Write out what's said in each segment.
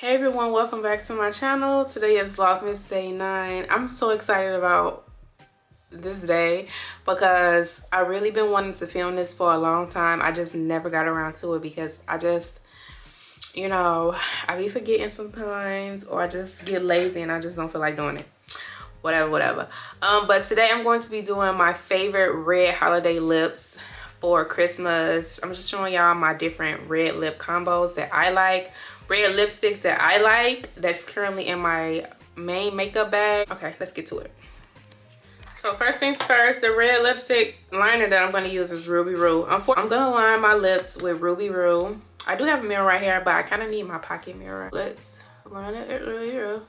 Hey everyone, welcome back to my channel. Today is Vlogmas day 9. I'm so excited about this day because I really been wanting to film this for a long time. I just never got around to it because I just, I be forgetting sometimes, or I just get lazy and I just don't feel like doing it. Whatever. But today I'm going to be doing my favorite red holiday lips for Christmas. I'm just showing y'all my different red lip combos that I like, red lipsticks that I like, that's currently in my main makeup bag. Okay, let's get to it. So first things first, the red lipstick liner that I'm going to use is Ruby Roo. I'm going to line my lips with Ruby Roo. I do have a mirror right here, but I kind of need my pocket mirror. Let's line it with Ruby Roo.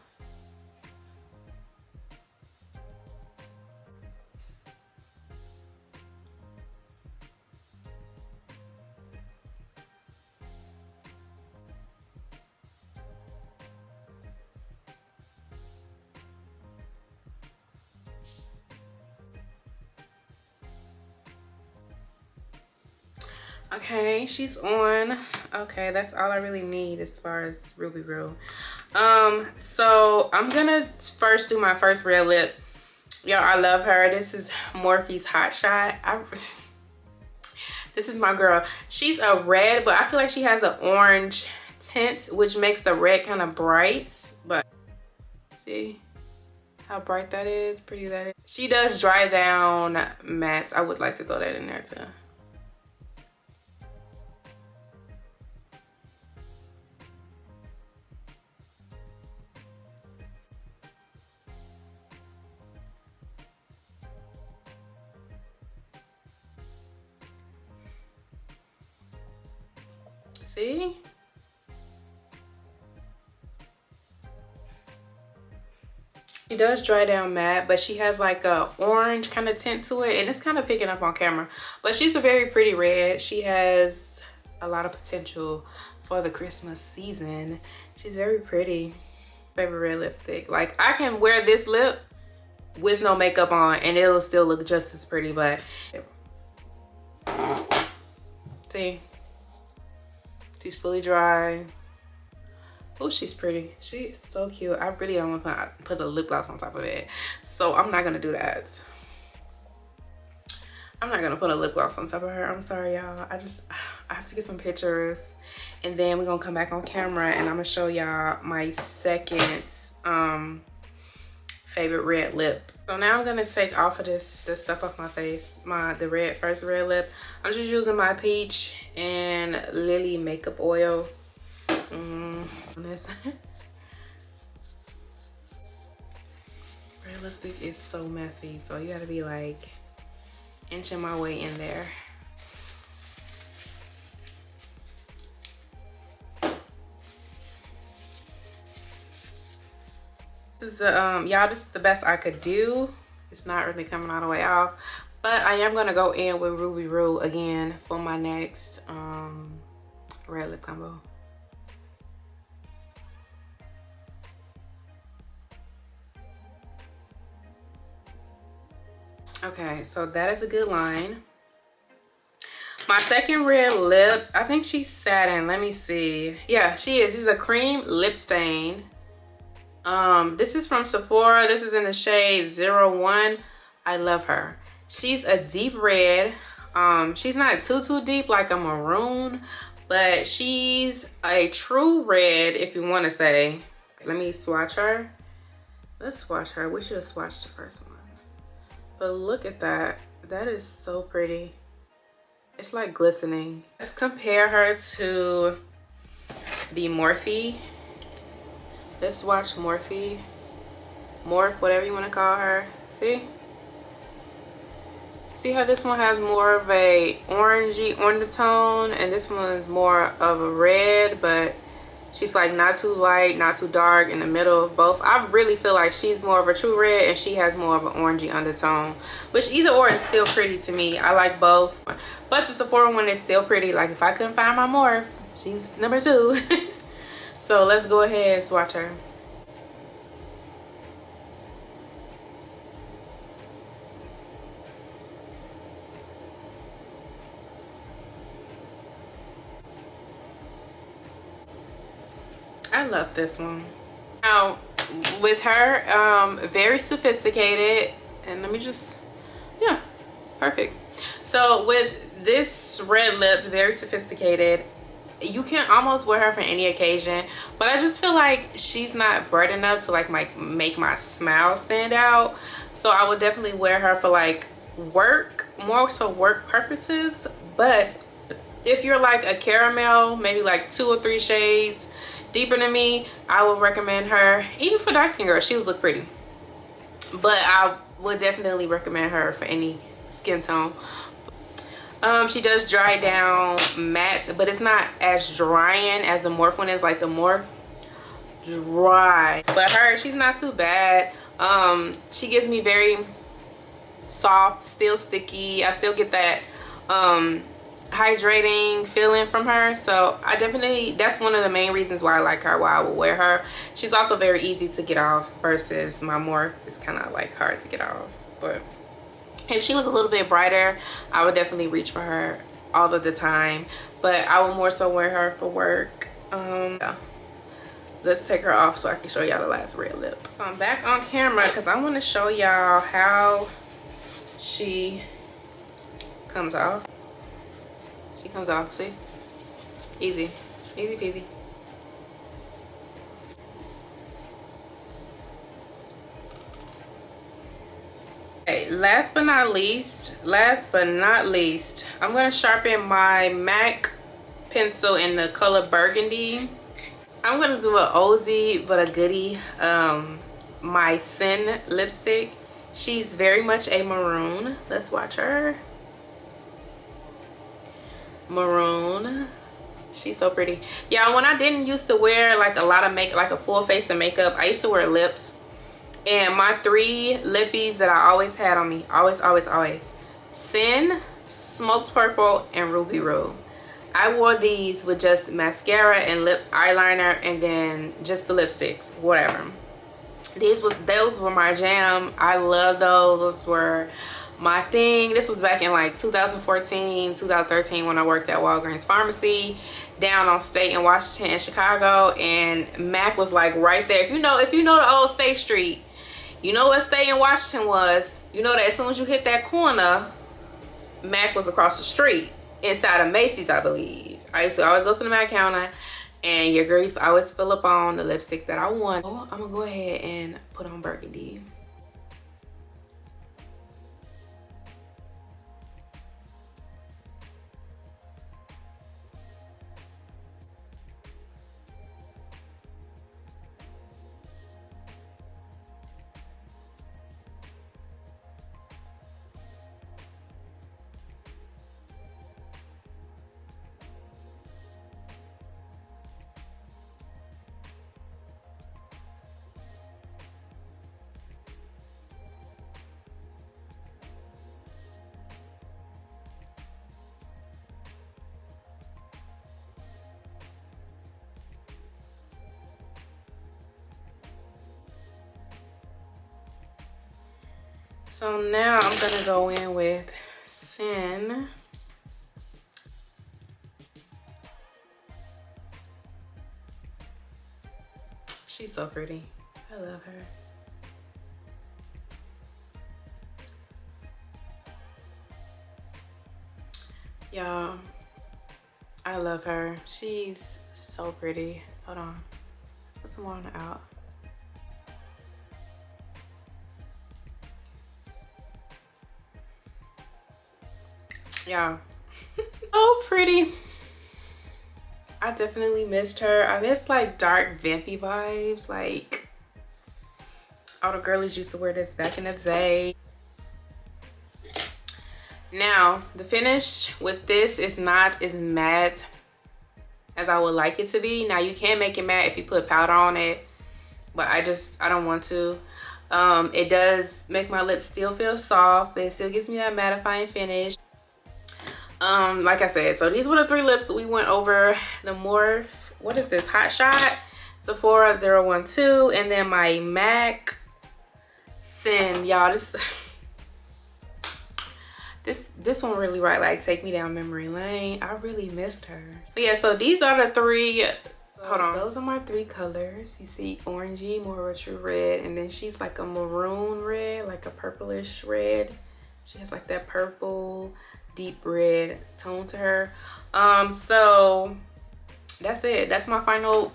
Okay, she's on. Okay, that's all I really need as far as Ruby Roo. So I'm gonna first do my first red lip. Y'all, I love her. This is Morphe's Hot Shot. This is my girl. She's a red, but I feel like she has an orange tint, which makes the red kind of bright. But see how bright that is, pretty that is. She does dry down mattes. I would like to throw that in there too. See? She does dry down matte, but she has like a orange kind of tint to it, and it's kind of picking up on camera. But she's a very pretty red. She has a lot of potential for the Christmas season. She's very pretty. Favorite red lipstick. Like, I can wear this lip with no makeup on and it'll still look just as pretty, but see, she's fully dry. Oh, she's pretty. She's so cute. I really don't want to put a lip gloss on top of it, so I'm not gonna do that. I'm not gonna put a lip gloss on top of her. I'm sorry, y'all. I have to get some pictures, and then we're gonna come back on camera and I'm gonna show y'all my second favorite red lip. So now I'm gonna take off of this stuff off my face, the first red lip. I'm just using my peach and lily makeup oil. This red lipstick is so messy, so you gotta be like inching my way in there. This is the y'all, this is the best I could do. It's not really coming all the way off, but I am gonna go in with Ruby Roo again for my next red lip combo. Okay, so that is a good line. My second red lip, I think she's satin. Let me see. Yeah, she is. She's a cream lip stain. This is from Sephora. This is in the shade 01. I love her. She's a deep red. She's not too deep like a maroon, but she's a true red, if you want to say. Let me swatch her. Let's swatch her. We should have swatched the first one. But look at that. That is so pretty. It's like glistening. Let's compare her to the Morphe. Let's swatch Morphe. Morphe, whatever you want to call her. See? See how this one has more of a orangey undertone, and this one is more of a red, but she's like not too light, not too dark, in the middle of both. I really feel like she's more of a true red and she has more of an orangey undertone, which either or is still pretty to me. I like both, but the Sephora one is still pretty. Like, if I couldn't find my Morphe, she's number 2. So let's go ahead and swatch her. I love this one. Now with her, very sophisticated, and let me just, yeah, perfect. So with this red lip, very sophisticated, you can almost wear her for any occasion, but I just feel like she's not bright enough to like make my smile stand out. So I would definitely wear her for like work, more so work purposes. But if you're like a caramel, maybe like 2 or 3 shades deeper than me, I would recommend her. Even for dark skin girls, she was look pretty, but I would definitely recommend her for any skin tone. She does dry down matte, but it's not as drying as the Morphe one is. Like the Morphe dry, but her, she's not too bad. She gives me very soft, still sticky. I still get that hydrating feeling from her. So I definitely, that's one of the main reasons why I like her, why I would wear her. She's also very easy to get off versus my Morphe is kind of like hard to get off. But if she was a little bit brighter, I would definitely reach for her all of the time, but I would more so wear her for work. Yeah. Let's take her off so I can show y'all the last red lip. So I'm back on camera because I want to show y'all how she comes off. She comes off, see? Easy, easy peasy. Okay, last but not least, I'm gonna sharpen my MAC pencil in the color burgundy. I'm gonna do an oldie but a goodie. My Sin lipstick. She's very much a maroon. Let's watch her. Maroon. She's so pretty. Yeah, when I didn't used to wear like a lot of makeup, like a full face of makeup, I used to wear lips. And my 3 lippies that I always had on me, always, Sin, Smoked Purple, and Ruby Rouge. I wore these with just mascara and lip eyeliner and then just the lipsticks, whatever. Those were my jam. I love those. Those were my thing. This was back in like 2014, 2013 when I worked at Walgreens Pharmacy down on State in Washington and Chicago, and MAC was like right there. If you know the old State Street, you know what State in Washington was. You know that as soon as you hit that corner, MAC was across the street inside of Macy's, I believe. I used to always go to the MAC counter, and your girl used to always fill up on the lipsticks that I want. Oh, I'm gonna go ahead and put on burgundy. So now I'm gonna go in with Sin. She's so pretty. I love her. Y'all, I love her. She's so pretty. Hold on. Let's put some more on the out. Y'all, so pretty. I definitely missed her. I miss like dark vampy vibes. Like all the girlies used to wear this back in the day. Now the finish with this is not as matte as I would like it to be. Now you can make it matte if you put powder on it, but I don't want to. It does make my lips still feel soft, but it still gives me that mattifying finish. Like I said, so these were the 3 lips that we went over. The Morphe, what is this, Hot Shot, Sephora 012, and then my MAC Sin. Y'all, this one really like take me down memory lane. I really missed her. But yeah, so these are the 3 Hold on. Those are my 3 colors. You see orangey, more of a true red, and then she's like a maroon red, like a purplish red. She has like that purple, deep red tone to her. So that's it. That's my final,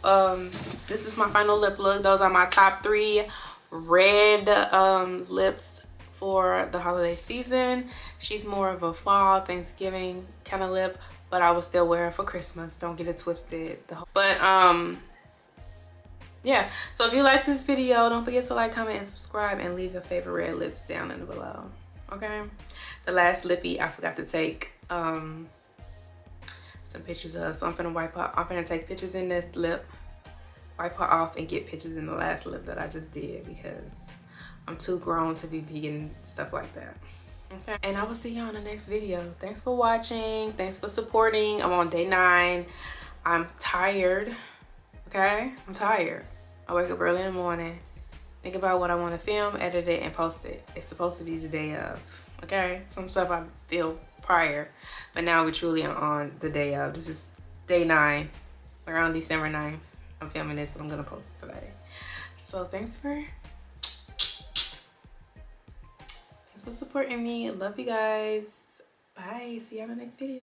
this is my final lip look. Those are my top 3 red lips for the holiday season. She's more of a fall, Thanksgiving kind of lip, but I will still wear it for Christmas. Don't get it twisted. But yeah, so if you like this video, don't forget to like, comment, and subscribe, and leave your favorite red lips down in the below. Okay, the last lippy I forgot to take some pictures of, so I'm gonna take pictures in this lip, wipe her off, and get pictures in the last lip that I just did, because I'm too grown to be vegan, stuff like that. Okay, and I will see y'all in the next video. Thanks for watching. Thanks for supporting. I'm on day 9. I'm tired. Okay, I'm tired. I wake up early in the morning, think about what I want to film, edit it, and post it. It's supposed to be the day of. Okay, some stuff I feel prior, but now we truly are on the day of. This is day 9. We're on December 9th. I'm filming this, and I'm gonna post it today. So thanks for supporting me. Love you guys. Bye. See you on the next video.